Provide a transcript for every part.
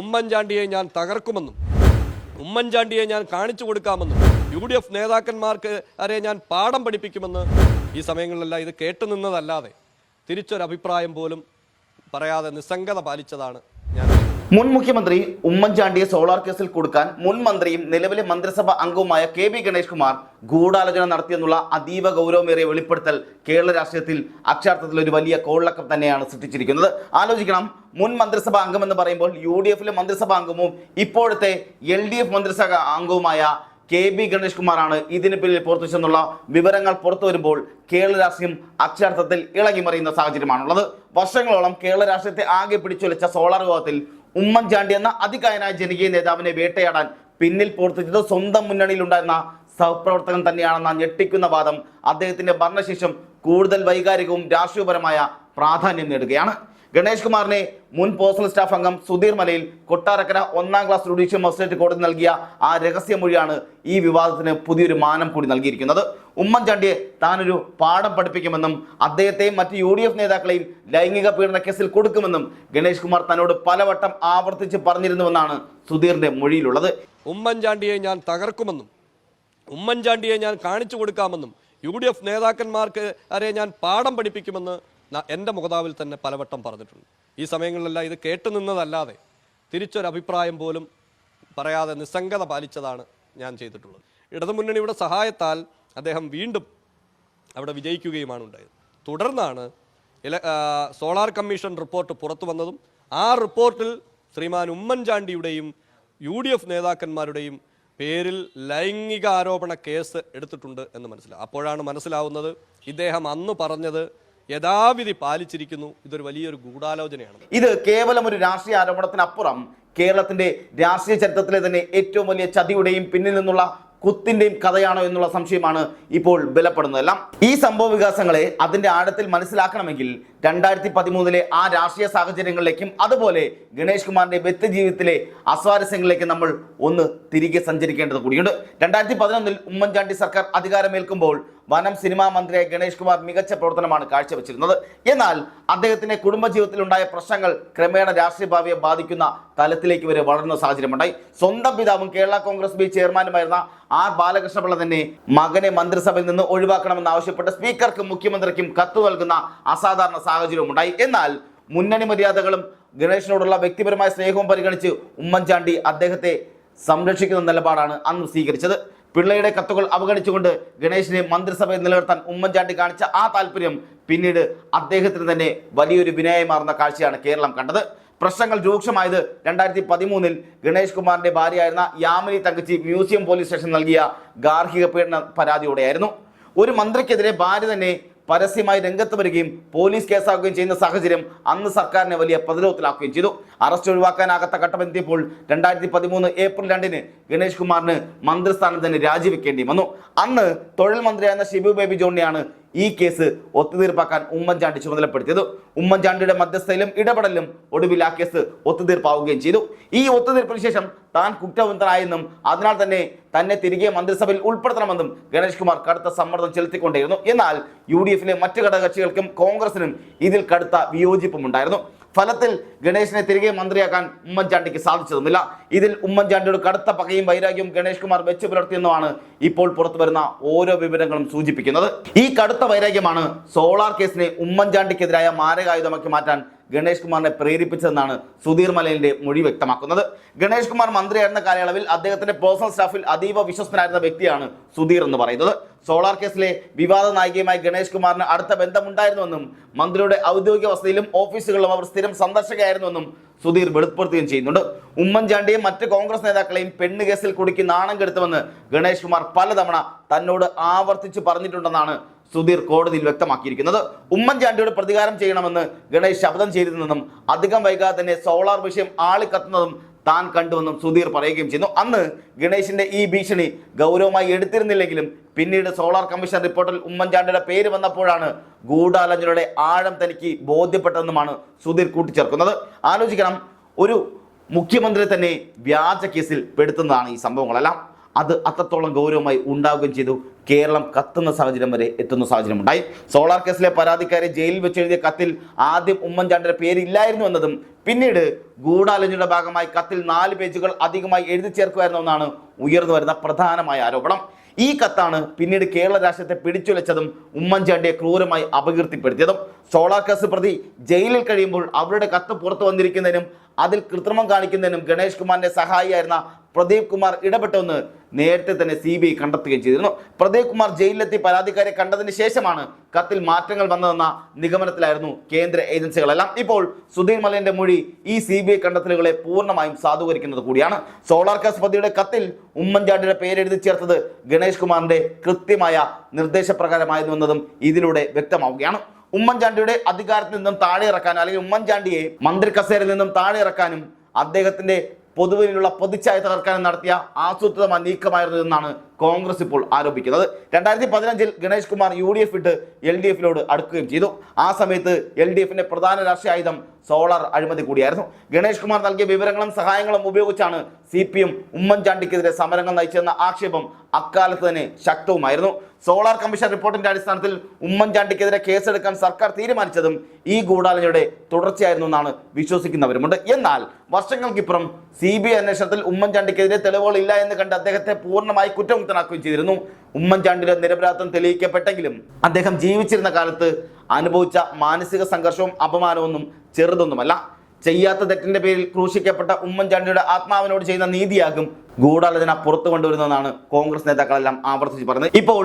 ഉമ്മൻചാണ്ടിയെ ഞാൻ തകർക്കുമെന്നും ഉമ്മൻചാണ്ടിയെ ഞാൻ കാണിച്ചു കൊടുക്കാമെന്നും UDF നേതാക്കന്മാർക്ക് അരെ ഞാൻ പാഠം പഠിപ്പിക്കുമെന്ന് ഈ സമയങ്ങളിലെല്ലാം ഇത് കേട്ടുനിന്നതല്ലാതെ തിരിച്ചൊരഭിപ്രായം പോലും പറയാതെ നിസ്സംഗത പാലിച്ചതാണ് ഞാൻ. മുൻ മുഖ്യമന്ത്രി ഉമ്മൻചാണ്ടിയെ സോളാർ കേസിൽ കൊടുക്കാൻ മുൻ മന്ത്രിയും നിലവിലെ മന്ത്രിസഭാ അംഗവുമായ KB ഗണേഷ് കുമാർ ഗൂഢാലോചന നടത്തിയെന്നുള്ള അതീവ ഗൗരവമേറിയ വെളിപ്പെടുത്തൽ കേരള രാഷ്ട്രീയത്തിൽ അക്ഷരാർത്ഥത്തിൽ ഒരു വലിയ കോളിളക്കം തന്നെയാണ് സൃഷ്ടിച്ചിരിക്കുന്നത്. ആലോചിക്കണം, മുൻ മന്ത്രിസഭാ അംഗമെന്ന് പറയുമ്പോൾ UDFലെ മന്ത്രിസഭാ അംഗവും ഇപ്പോഴത്തെ LDF മന്ത്രിസഭാ അംഗവുമായ KB ഗണേഷ് കുമാറാണ് ഇതിന് പിന്നിൽ പുറത്തുവെച്ചെന്നുള്ള വിവരങ്ങൾ പുറത്തു വരുമ്പോൾ കേരള രാഷ്ട്രീയം അക്ഷരാർത്ഥത്തിൽ ഇളകിമറിയുന്ന സാഹചര്യമാണുള്ളത്. വർഷങ്ങളോളം കേരള രാഷ്ട്രീയത്തെ ആകെ പിടിച്ചുലച്ച സോളാർ വിവാദത്തിൽ ഉമ്മൻചാണ്ടി എന്ന അതികായനായ ജനകീയ നേതാവിനെ വേട്ടയാടാൻ പിന്നിൽ പ്രവർത്തിച്ചത് സ്വന്തം മുന്നണിയിലുണ്ടായിരുന്ന സഹപ്രവർത്തകൻ തന്നെയാണെന്ന ഞെട്ടിക്കുന്ന വാദം അദ്ദേഹത്തിന്റെ ഭരണശേഷം കൂടുതൽ വൈകാരികവും രാഷ്ട്രീയപരമായ പ്രാധാന്യം നേടുകയാണ്. ഗണേഷ് കുമാറിനെ മുൻ പേഴ്സണൽ സ്റ്റാഫ് അംഗം സുധീർ മലയിൽ കൊട്ടാരക്കര 1ാം ക്ലാസ് ജുഡീഷ്യൽ മജിസ്ട്രേറ്റ് കോടതി നൽകിയ ആ രഹസ്യമൊഴിയാണ് ഈ വിവാദത്തിന് പുതിയൊരു മാനം കൂടി നൽകിയിരിക്കുന്നത്. ഉമ്മൻചാണ്ടിയെ താനൊരു പാഠം പഠിപ്പിക്കുമെന്നും അദ്ദേഹത്തെയും മറ്റ് UDF നേതാക്കളെയും ലൈംഗിക പീഡന കേസിൽ കൊടുക്കുമെന്നും ഗണേഷ് കുമാർ തന്നോട് പലവട്ടം ആവർത്തിച്ച് പറഞ്ഞിരുന്നുവെന്നാണ് സുധീറിന്റെ മൊഴിയിലുള്ളത്. ഉമ്മൻചാണ്ടിയെ ഞാൻ തകർക്കുമെന്നും ഉമ്മൻചാണ്ടിയെ ഞാൻ കാണിച്ചു കൊടുക്കാമെന്നും UDF നേതാക്കന്മാർക്ക് അരെ ഞാൻ പാഠം പഠിപ്പിക്കുമെന്ന് എൻ്റെ മുഖതാവിൽ തന്നെ പലവട്ടം പറഞ്ഞിട്ടുണ്ട്. ഈ സമയങ്ങളിലെല്ലാം ഇത് കേട്ടുനിന്നതല്ലാതെ തിരിച്ചൊരഭിപ്രായം പോലും പറയാതെ നിസ്സംഗത പാലിച്ചതാണ് ഞാൻ ചെയ്തിട്ടുള്ളത്. ഇടതുമുന്നണിയുടെ സഹായത്താൽ അദ്ദേഹം വീണ്ടും അവിടെ വിജയിക്കുകയുമാണ് ഉണ്ടായത്. തുടർന്നാണ് സോളാർ കമ്മീഷൻ റിപ്പോർട്ട് പുറത്തു വന്നതും ആ റിപ്പോർട്ടിൽ ശ്രീമാൻ ഉമ്മൻചാണ്ടിയുടെയും UDF നേതാക്കന്മാരുടെയും പേരിൽ ലൈംഗിക ആരോപണ കേസ് എടുത്തിട്ടുണ്ട് എന്ന് മനസ്സിലാവും. അപ്പോഴാണ് മനസ്സിലാവുന്നത് ഇദ്ദേഹം അന്ന് പറഞ്ഞത് യഥാവിധി പാലിച്ചിരിക്കുന്നു. ഇതൊരു വലിയൊരു ഗൂഢാലോചനയാണ്. ഇത് കേവലം ഒരു രാഷ്ട്രീയ ആരോപണത്തിനപ്പുറം കേരളത്തിന്റെ രാഷ്ട്രീയ ചരിത്രത്തിലെ തന്നെ ഏറ്റവും വലിയ ചതിയുടെയും പിന്നിൽ നിന്നുള്ള കുത്തിന്റെയും കഥയാണോ എന്നുള്ള സംശയമാണ് ഇപ്പോൾ ബലപ്പെടുന്നതെല്ലാം. ഈ സംഭവ വികാസങ്ങളെ അതിന്റെ ആഴത്തിൽ മനസ്സിലാക്കണമെങ്കിൽ 2013 ആ രാഷ്ട്രീയ സാഹചര്യങ്ങളിലേക്കും അതുപോലെ ഗണേഷ് കുമാറിന്റെ വ്യക്തിജീവിതത്തിലെ അസ്വാരസ്യങ്ങളിലേക്കും നമ്മൾ ഒന്ന് തിരികെ സഞ്ചരിക്കേണ്ടത് കൂടിയുണ്ട്. 2011 ഉമ്മൻചാണ്ടി സർക്കാർ അധികാരമേൽക്കുമ്പോൾ വനം സിനിമാ മന്ത്രിയായ ഗണേഷ് കുമാർ മികച്ച പ്രവർത്തനമാണ് കാഴ്ചവെച്ചിരുന്നത്. എന്നാൽ അദ്ദേഹത്തിന്റെ കുടുംബജീവിതത്തിലുണ്ടായ പ്രശ്നങ്ങൾ ക്രമേണ രാഷ്ട്രീയ ഭാവിയെ ബാധിക്കുന്ന തലത്തിലേക്ക് വരെ വളർന്ന സാഹചര്യമുണ്ടായി. സ്വന്തം പിതാവും കേരള കോൺഗ്രസ് ബി ചെയർമാനുമായിരുന്ന R ബാലകൃഷ്ണപിള്ള തന്നെ മകനെ മന്ത്രിസഭയിൽ നിന്ന് ഒഴിവാക്കണമെന്ന് ആവശ്യപ്പെട്ട് സ്പീക്കർക്കും മുഖ്യമന്ത്രിക്കും കത്ത് നൽകുന്ന അസാധാരണ സാഹചര്യവും ഉണ്ടായി. എന്നാൽ മുന്നണി മര്യാദകളും ഗണേഷിനോടുള്ള വ്യക്തിപരമായ സ്നേഹവും പരിഗണിച്ച് ഉമ്മൻചാണ്ടി അദ്ദേഹത്തെ സംരക്ഷിക്കുന്ന നിലപാടാണ് അന്ന് സ്വീകരിച്ചത്. പിള്ളയുടെ കത്തുകൾ അവഗണിച്ചുകൊണ്ട് ഗണേഷിനെ മന്ത്രിസഭയിൽ നിലനിർത്താൻ ഉമ്മൻചാണ്ടി കാണിച്ച ആ താല്പര്യം പിന്നീട് അദ്ദേഹത്തിന് തന്നെ വലിയൊരു വിനയമാർന്ന കാഴ്ചയാണ് കേരളം കണ്ടത്. പ്രശ്നങ്ങൾ രൂക്ഷമായത് 2013 ഗണേഷ് കുമാറിന്റെ ഭാര്യയായിരുന്ന യാമിനി തങ്കച്ചി മ്യൂസിയം പോലീസ് സ്റ്റേഷൻ നൽകിയ ഗാർഹിക പീഡന പരാതിയോടെയായിരുന്നു. ഒരു മന്ത്രിക്കെതിരെ ഭാര്യ തന്നെ പരസ്യമായി രംഗത്ത് വരികയും പോലീസ് കേസാക്കുകയും ചെയ്യുന്ന സാഹചര്യം അന്ന് സർക്കാരിനെ വലിയ പ്രതിരോധത്തിലാക്കുകയും ചെയ്തു. അറസ്റ്റ് ഒഴിവാക്കാനാകാത്ത ഘട്ടമെത്തിയപ്പോൾ 2013 ഏപ്രിൽ 2 ഗണേഷ് കുമാറിന് മന്ത്രിസ്ഥാനം തന്നെ രാജിവെക്കേണ്ടി വന്നു. അന്ന് തൊഴിൽ മന്ത്രിയായിരുന്ന ഷിബു ബേബി ജോണിനെയാണ് ഈ കേസ് ഒത്തുതീർപ്പാക്കാൻ ഉമ്മൻചാണ്ടി ചുമതലപ്പെടുത്തിയത്. ഉമ്മൻചാണ്ടിയുടെ മധ്യസ്ഥയിലും ഇടപെടലും ഒടുവിൽ ആ കേസ് ഒത്തുതീർപ്പാവുകയും ചെയ്തു. ഈ ഒത്തുതീർപ്പിന് ശേഷം താൻ കുറ്റവിമുക്തനായെന്നും അതിനാൽ തന്നെ തിരികെ മന്ത്രിസഭയിൽ ഉൾപ്പെടുത്തണമെന്നും ഗണേഷ് കുമാർ കടുത്ത സമ്മർദ്ദം ചെലുത്തിക്കൊണ്ടേയിരുന്നു. എന്നാൽ UDFലെ മറ്റ് ഘടകകക്ഷികൾക്കും കോൺഗ്രസിനും ഇതിൽ കടുത്ത വിയോജിപ്പുമുണ്ടായിരുന്നു. ഫലത്തിൽ ഗണേഷിനെ തിരികെ മന്ത്രിയാക്കാൻ ഉമ്മൻചാണ്ടിക്ക് സാധിച്ചതുമില്ല. ഇതിൽ ഉമ്മൻചാണ്ടിയുടെ കടുത്ത പകയും വൈരാഗ്യവും ഗണേഷ് കുമാർ വെച്ചു പുലർത്തിയെന്നുമാണ് ഇപ്പോൾ പുറത്തു വരുന്ന ഓരോ വിവരങ്ങളും സൂചിപ്പിക്കുന്നത്. ഈ കടുത്ത വൈരാഗ്യമാണ് സോളാർ കേസിനെ ഉമ്മൻചാണ്ടിക്കെതിരായ മാരകായുധമാക്കി മാറ്റാൻ ഗണേഷ് കുമാറിനെ പ്രേരിപ്പിച്ചതെന്നാണ് സുധീർ മലയിലിന്റെ മൊഴി വ്യക്തമാക്കുന്നത്. ഗണേഷ് കുമാർ മന്ത്രിയായിരുന്ന കാലയളവിൽ അദ്ദേഹത്തിന്റെ പേഴ്സണൽ സ്റ്റാഫിൽ അതീവ വിശ്വസ്തനായിരുന്ന വ്യക്തിയാണ് സുധീർ എന്ന് പറയുന്നത്. സോളാർ കേസിലെ വിവാദ നായികയുമായി ഗണേഷ് കുമാറിന് അടുത്ത ബന്ധമുണ്ടായിരുന്നുവെന്നും മന്ത്രിയുടെ ഔദ്യോഗിക വസതിയിലും ഓഫീസുകളിലും അവർ സ്ഥിരം സന്ദർശകയായിരുന്നുവെന്നും സുധീർ വെളിപ്പെടുത്തുകയും ചെയ്യുന്നുണ്ട്. ഉമ്മൻചാണ്ടിയും മറ്റ് കോൺഗ്രസ് നേതാക്കളെയും പെണ്ണ് കേസിൽ കുടുക്കി നാണം കെടുത്തുമെന്ന് ഗണേഷ് കുമാർ പലതവണ തന്നോട് ആവർത്തിച്ച് പറഞ്ഞിട്ടുണ്ടെന്നാണ് സുധീർ കോടതിയിൽ വ്യക്തമാക്കിയിരിക്കുന്നത്. ഉമ്മൻചാണ്ടിയോട് പ്രതികാരം ചെയ്യണമെന്ന് ഗണേഷ് ശബ്ദം ചെയ്തിരുന്നെന്നും അധികം വൈകാതെ തന്നെ സോളാർ വിഷയം ആളിക്കത്തുന്നതും താൻ കണ്ടുവെന്നും സുധീർ പറയുകയും ചെയ്യുന്നു. അന്ന് ഗണേഷിന്റെ ഈ ഭീഷണി ഗൗരവമായി എടുത്തിരുന്നില്ലെങ്കിലും പിന്നീട് സോളാർ കമ്മീഷൻ റിപ്പോർട്ടിൽ ഉമ്മൻചാണ്ടിയുടെ പേര് വന്നപ്പോഴാണ് ഗൂഢാലോചനയുടെ ആഴം തനിക്ക് ബോധ്യപ്പെട്ടതെന്നുമാണ് സുധീർ കൂട്ടിച്ചേർക്കുന്നത്. ആലോചിക്കണം, ഒരു മുഖ്യമന്ത്രി തന്നെ വ്യാജ കേസിൽ പെടുത്തുന്നതാണ് ഈ സംഭവങ്ങളെല്ലാം. അത് അത്രത്തോളം ഗൗരവമായി ഉണ്ടാവുകയും ചെയ്തു. കേരളം കത്തുന്ന സാഹചര്യം വരെ എത്തുന്ന സാഹചര്യമുണ്ടായി. സോളാർ കേസിലെ പരാതിക്കാരെ ജയിലിൽ വെച്ചെഴുതിയ കത്തിൽ ആദ്യം ഉമ്മൻചാണ്ടിയുടെ പേരില്ലായിരുന്നു എന്നതും പിന്നീട് ഗൂഢാലോചനയുടെ ഭാഗമായി കത്തിൽ 4 പേജുകൾ അധികമായി എഴുതി ചേർക്കുമായിരുന്നു എന്നാണ് ഉയർന്നു വരുന്ന പ്രധാനമായ ആരോപണം. ഈ കത്താണ് പിന്നീട് കേരള രാഷ്ട്രീയത്തെ പിടിച്ചുലച്ചതും ഉമ്മൻചാണ്ടിയെ ക്രൂരമായി അപകീർത്തിപ്പെടുത്തിയതും. സോളാർ കേസ് പ്രതി ജയിലിൽ കഴിയുമ്പോൾ അവരുടെ കത്ത് പുറത്തു വന്നിരിക്കുന്നതിനും അതിൽ കൃത്രിമം കാണിക്കുന്നതിനും ഗണേഷ് കുമാറിന്റെ സഹായിയായിരുന്ന പ്രദീപ് കുമാർ ഇടപെട്ടുവെന്ന് നേരത്തെ തന്നെ CBI കണ്ടെത്തുകയും ചെയ്തിരുന്നു. പ്രദീപ് കുമാർ ജയിലിലെത്തി പരാതിക്കാരെ കണ്ടതിന് ശേഷമാണ് കത്തിൽ മാറ്റങ്ങൾ വന്നതെന്ന നിഗമനത്തിലായിരുന്നു കേന്ദ്ര ഏജൻസികളെല്ലാം. ഇപ്പോൾ സുധീർ മലയന്റെ മൊഴി ഈ CBI കണ്ടെത്തലുകളെ പൂർണ്ണമായും സാധൂകരിക്കുന്നത് കൂടിയാണ്. സോളാർ കേസ് പ്രതിയുടെ കത്തിൽ ഉമ്മൻചാണ്ടിയുടെ പേരെഴുതി ചേർത്തത് ഗണേഷ് കുമാറിന്റെ കൃത്യമായ നിർദ്ദേശപ്രകാരമായിരുന്നു എന്നതും ഇതിലൂടെ വ്യക്തമാവുകയാണ്. ഉമ്മൻചാണ്ടിയുടെ അധികാരത്തിൽ നിന്നും താഴെ ഇറക്കാനും അല്ലെങ്കിൽ ഉമ്മൻചാണ്ടിയെ മന്ത്രി കസേരയിൽ നിന്നും താഴെ ഇറക്കാനും അദ്ദേഹത്തിന്റെ പൊതുവിലുള്ള പൊതുച്ചായ തകർക്കാനും നടത്തിയ ആസൂത്രിതമായ നീക്കമായിരുന്നു എന്നാണ് കോൺഗ്രസ് ഇപ്പോൾ ആരോപിക്കുന്നത്. 2015 ഗണേഷ് കുമാർ UDF വിട്ട് LDFിലോട് അടുക്കുകയും ചെയ്തു. ആ സമയത്ത് LDFിന്റെ പ്രധാന രാഷ്ട്രീയ ആയുധം സോളാർ അഴിമതി കൂടിയായിരുന്നു. ഗണേഷ് കുമാർ നൽകിയ വിവരങ്ങളും സഹായങ്ങളും ഉപയോഗിച്ചാണ് CPM ഉമ്മൻചാണ്ടിക്കെതിരെ സമരങ്ങൾ നയിച്ചെന്ന ആക്ഷേപം അക്കാലത്ത് തന്നെ ശക്തവുമായിരുന്നു. സോളാർ കമ്മീഷൻ റിപ്പോർട്ടിന്റെ അടിസ്ഥാനത്തിൽ ഉമ്മൻചാണ്ടിക്കെതിരെ കേസെടുക്കാൻ സർക്കാർ തീരുമാനിച്ചതും ഈ ഗൂഢാലോചനയുടെ തുടർച്ചയായിരുന്നു എന്നാണ് വിശ്വസിക്കുന്നവരുമുണ്ട്. എന്നാൽ വർഷങ്ങൾക്കിപ്പുറം CBI അന്വേഷണത്തിൽ ഉമ്മൻചാണ്ടിക്കെതിരെ തെളിവുകൾ ഇല്ല എന്ന് കണ്ട് അദ്ദേഹത്തെ പൂർണ്ണമായി കുറ്റമുക്തനാക്കുകയും ചെയ്തിരുന്നു. ഉമ്മൻചാണ്ടിയുടെ നിരപരാധിത്വം തെളിയിക്കപ്പെട്ടെങ്കിലും അദ്ദേഹം ജീവിച്ചിരുന്ന കാലത്ത് അനുഭവിച്ച മാനസിക സംഘർഷവും അപമാനമൊന്നും ചെറുതൊന്നുമല്ല. ചെയ്യാത്ത തെറ്റിന്റെ പേരിൽ ക്രൂശിക്കപ്പെട്ട ഉമ്മൻചാണ്ടിയുടെ ആത്മാവിനോട് ചെയ്യുന്ന നീതിയാകും ഗൂഢാലോചന പുറത്തു കൊണ്ടുവരുന്നതാണ് കോൺഗ്രസ് നേതാക്കളെല്ലാം ആവർത്തിച്ച് പറയുന്നത്. ഇപ്പോൾ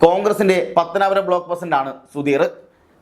കോൺഗ്രസിന്റെ പത്തനാപുരം ബ്ലോക്ക് പ്രസിഡന്റാണ് സുധീർ.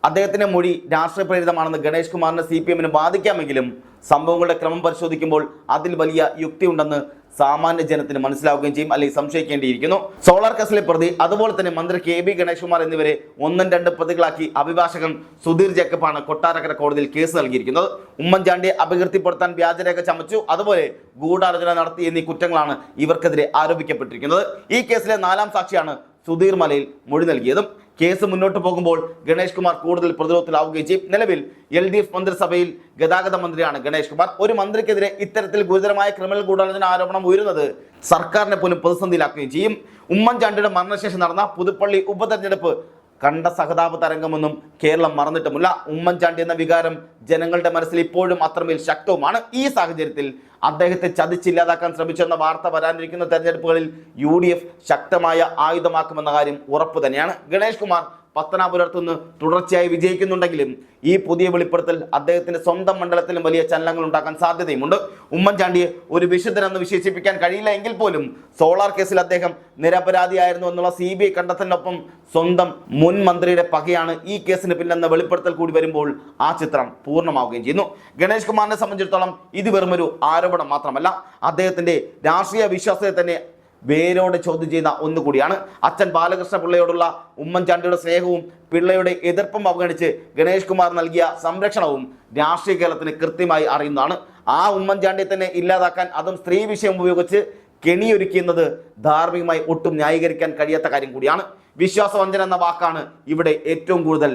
അദ്ദേഹത്തിന്റെ മൊഴി രാഷ്ട്രീയ പ്രേരിതമാണെന്ന് ഗണേഷ് കുമാറിന് CPMന് ബാധിക്കാമെങ്കിലും സംഭവങ്ങളുടെ ക്രമം പരിശോധിക്കുമ്പോൾ അതിൽ വലിയ യുക്തിയുണ്ടെന്ന് സാമാന്യ ജനത്തിന് മനസ്സിലാവുകയും ചെയ്യും, അല്ലെങ്കിൽ സംശയിക്കേണ്ടിയിരിക്കുന്നു. സോളാർ കേസിലെ പ്രതി അതുപോലെ തന്നെ മന്ത്രി KB ഗണേഷ് കുമാർ എന്നിവരെ 1-2 പ്രതികളാക്കി അഭിഭാഷകൻ സുധീർ ജേക്കബാണ് കൊട്ടാരക്കര കോടതിയിൽ കേസ് നൽകിയിരിക്കുന്നത്. ഉമ്മൻചാണ്ടിയെ അപകീർത്തിപ്പെടുത്താൻ വ്യാജരേഖ ചമച്ചു, അതുപോലെ ഗൂഢാലോചന നടത്തി എന്നീ കുറ്റങ്ങളാണ് ഇവർക്കെതിരെ ആരോപിക്കപ്പെട്ടിരിക്കുന്നത്. ഈ കേസിലെ 4ാം സാക്ഷിയാണ് സുധീർ മലയിൽ മൊഴി നൽകിയതും. കേസ് മുന്നോട്ട് പോകുമ്പോൾ ഗണേഷ് കുമാർ കൂടുതൽ പ്രതിരോധത്തിലാവുകയും ചെയ്യും. നിലവിൽ LDF മന്ത്രിസഭയിൽ ഗതാഗത മന്ത്രിയാണ് ഗണേഷ് കുമാർ. ഒരു മന്ത്രിക്കെതിരെ ഇത്തരത്തിൽ ഗുരുതരമായ ക്രിമിനൽ ഗൂഢാലോചന ആരോപണം ഉയരുന്നത് സർക്കാരിനെ പോലും പ്രതിസന്ധിയിലാക്കുകയും ചെയ്യും. ഉമ്മൻചാണ്ടിയുടെ മരണശേഷം നടന്ന പുതുപ്പള്ളി ഉപതെരഞ്ഞെടുപ്പ് കണ്ട സഹതാപ തരംഗമൊന്നും കേരളം മറന്നിട്ടുമില്ല. ഉമ്മൻചാണ്ടി എന്ന വികാരം ജനങ്ങളുടെ മനസ്സിൽ ഇപ്പോഴും അത്രമേൽ ശക്തവുമാണ്. ഈ സാഹചര്യത്തിൽ അദ്ദേഹത്തെ ചതിച്ചില്ലാതാക്കാൻ ശ്രമിച്ചെന്ന വാർത്ത വരാനിരിക്കുന്ന തെരഞ്ഞെടുപ്പുകളിൽ UDF ശക്തമായ ആയുധമാക്കുമെന്ന കാര്യം ഉറപ്പു തന്നെയാണ്. ഗണേഷ് കുമാർ പത്തനാപുരത്തു നിന്ന് തുടർച്ചയായി വിജയിക്കുന്നുണ്ടെങ്കിലും ഈ പുതിയ വെളിപ്പെടുത്തൽ അദ്ദേഹത്തിന്റെ സ്വന്തം മണ്ഡലത്തിലും വലിയ ചലനങ്ങൾ ഉണ്ടാക്കാൻ സാധ്യതയുമുണ്ട്. ഉമ്മൻചാണ്ടിയെ ഒരു വിശുദ്ധനെന്ന് വിശേഷിപ്പിക്കാൻ കഴിയില്ല എങ്കിൽ പോലും സോളാർ കേസിൽ അദ്ദേഹം നിരപരാധിയായിരുന്നു എന്നുള്ള CBI കണ്ടെത്തലിനൊപ്പം സ്വന്തം മുൻ മന്ത്രിയുടെ പകയാണ് ഈ കേസിന് പിന്നിലെന്ന വെളിപ്പെടുത്തൽ കൂടി വരുമ്പോൾ ആ ചിത്രം പൂർണ്ണമാവുകയും ചെയ്യുന്നു. ഗണേഷ് കുമാറിനെ സംബന്ധിച്ചിടത്തോളം ഇത് വെറുമൊരു ആരോപണം മാത്രമല്ല, അദ്ദേഹത്തിന്റെ രാഷ്ട്രീയ വിശ്വാസത്തെ തന്നെ വേരോടെ ചോദ്യം ചെയ്യുന്ന ഒന്നുകൂടിയാണ്. അച്ഛൻ ബാലകൃഷ്ണ പിള്ളയോടുള്ള ഉമ്മൻചാണ്ടിയുടെ സ്നേഹവും പിള്ളയുടെ എതിർപ്പും അവഗണിച്ച് ഗണേഷ് കുമാർ നൽകിയ സംരക്ഷണവും രാഷ്ട്രീയ കേരളത്തിന് കൃത്യമായി അറിയുന്നതാണ്. ആ ഉമ്മൻചാണ്ടിയെ തന്നെ ഇല്ലാതാക്കാൻ, അതും സ്ത്രീ വിഷയം ഉപയോഗിച്ച് കെണിയൊരുക്കുന്നത് ധാർമ്മികമായി ഒട്ടും ന്യായീകരിക്കാൻ കഴിയാത്ത കാര്യം കൂടിയാണ്. വിശ്വാസവഞ്ചന എന്ന വാക്കാണ് ഇവിടെ ഏറ്റവും കൂടുതൽ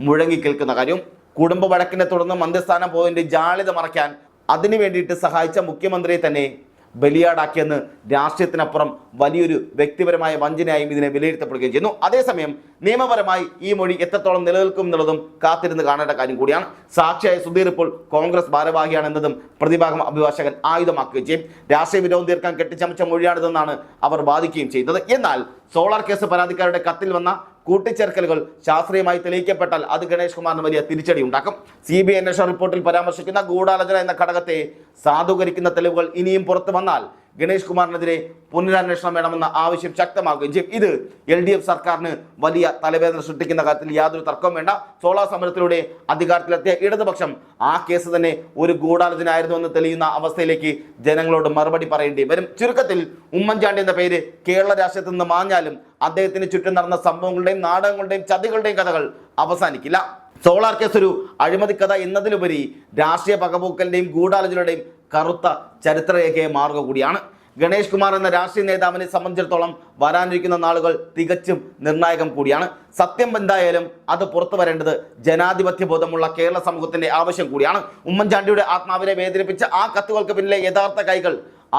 മുഴങ്ങിക്കേൾക്കുന്ന കാര്യം. കുടുംബ വഴക്കിനെ തുടർന്ന് മന്ത്രിസ്ഥാനം പോയതിന്റെ ജാള്യത മറയ്ക്കാൻ അതിനു വേണ്ടിയിട്ട് സഹായിച്ച മുഖ്യമന്ത്രിയെ തന്നെ ബലിയാടാക്കിയെന്ന് രാഷ്ട്രീയത്തിനപ്പുറം വലിയൊരു വ്യക്തിപരമായ വഞ്ചനയായും ഇതിനെ വിലയിരുത്തപ്പെടുകയും ചെയ്യുന്നു. അതേസമയം നിയമപരമായി ഈ മൊഴി എത്രത്തോളം നിലനിൽക്കും എന്നുള്ളതും കാത്തിരുന്ന് കാണേണ്ട കാര്യം കൂടിയാണ്. സാക്ഷിയായ സുധീർ ഇപ്പോൾ കോൺഗ്രസ് ഭാരവാഹിയാണെന്നതും പ്രതിഭാഗം അഭിഭാഷകൻ ആയുധമാക്കുകയും ചെയ്യും. രാഷ്ട്രീയ വിരോധം തീർക്കാൻ കെട്ടിച്ചമച്ച മൊഴിയാണിതെന്നാണ് അവർ വാദിക്കുകയും ചെയ്യുന്നത്. എന്നാൽ സോളാർ കേസ് പരാതിക്കാരുടെ കത്തിൽ വന്ന കൂട്ടിച്ചേർക്കലുകൾ ശാസ്ത്രീയമായി തെളിയിക്കപ്പെട്ടാൽ അത് ഗണേഷ് കുമാറിന് വലിയ തിരിച്ചടി ഉണ്ടാക്കും. CBI അന്വേഷണ റിപ്പോർട്ടിൽ പരാമർശിക്കുന്ന ഗൂഢാലോചന എന്ന ഘടകത്തെ സാധൂകരിക്കുന്ന തെളിവുകൾ ഇനിയും പുറത്തു വന്നാൽ ഗണേഷ് കുമാറിനെതിരെ പുനരന്വേഷണം വേണമെന്ന ആവശ്യം ശക്തമാകുകയും ചെയ്യും. ഇത് LDF സർക്കാരിന് വലിയ തലവേദന സൃഷ്ടിക്കുന്ന കാര്യത്തിൽ യാതൊരു തർക്കവും വേണ്ട. സോളാർ സമരത്തിലൂടെ അധികാരത്തിലെത്തിയ ഇടതുപക്ഷം ആ കേസ് തന്നെ ഒരു ഗൂഢാലോചന ആയിരുന്നു എന്ന് തെളിയുന്ന അവസ്ഥയിലേക്ക് ജനങ്ങളോട് മറുപടി പറയേണ്ടി വരും. ചുരുക്കത്തിൽ ഉമ്മൻചാണ്ടി എന്ന പേര് കേരള രാഷ്ട്രീയത്തിൽ നിന്ന് മാഞ്ഞാലും അദ്ദേഹത്തിന് ചുറ്റും നടന്ന സംഭവങ്ങളുടെയും നാടകങ്ങളുടെയും ചതികളുടെയും കഥകൾ അവസാനിക്കില്ല. സോളാർ കേസ് ഒരു അഴിമതി കഥ എന്നതിലുപരി രാഷ്ട്രീയ പകപോക്കലിന്റെയും ഗൂഢാലോചനയുടെയും കറുത്ത ചരിത്രരേഖയെ മാറുക കൂടിയാണ്. ഗണേഷ് കുമാർ എന്ന രാഷ്ട്രീയ നേതാവിനെ സംബന്ധിച്ചിടത്തോളം വരാനിരിക്കുന്ന നാളുകൾ തികച്ചും നിർണായകം കൂടിയാണ്. സത്യം എന്തായാലും അത് പുറത്തു വരേണ്ടത് ജനാധിപത്യ ബോധമുള്ള കേരള സമൂഹത്തിന്റെ ആവശ്യം കൂടിയാണ്. ഉമ്മൻചാണ്ടിയുടെ ആത്മാവിനെ വേദനിപ്പിച്ച ആ കത്തുകൾക്ക് പിന്നിലെ യഥാർത്ഥ കൈകൾ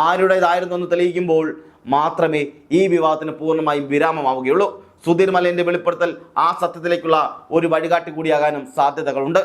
ആരുടേതായിരുന്നു എന്ന് തെളിയിക്കുമ്പോൾ മാത്രമേ ഈ വിവാദത്തിന് പൂർണ്ണമായും വിരാമമാവുകയുള്ളൂ. സുധീർ മലയന്റെ വെളിപ്പെടുത്തൽ ആ സത്യത്തിലേക്കുള്ള ഒരു വഴികാട്ടി കൂടിയാകാനും സാധ്യതകളുണ്ട്.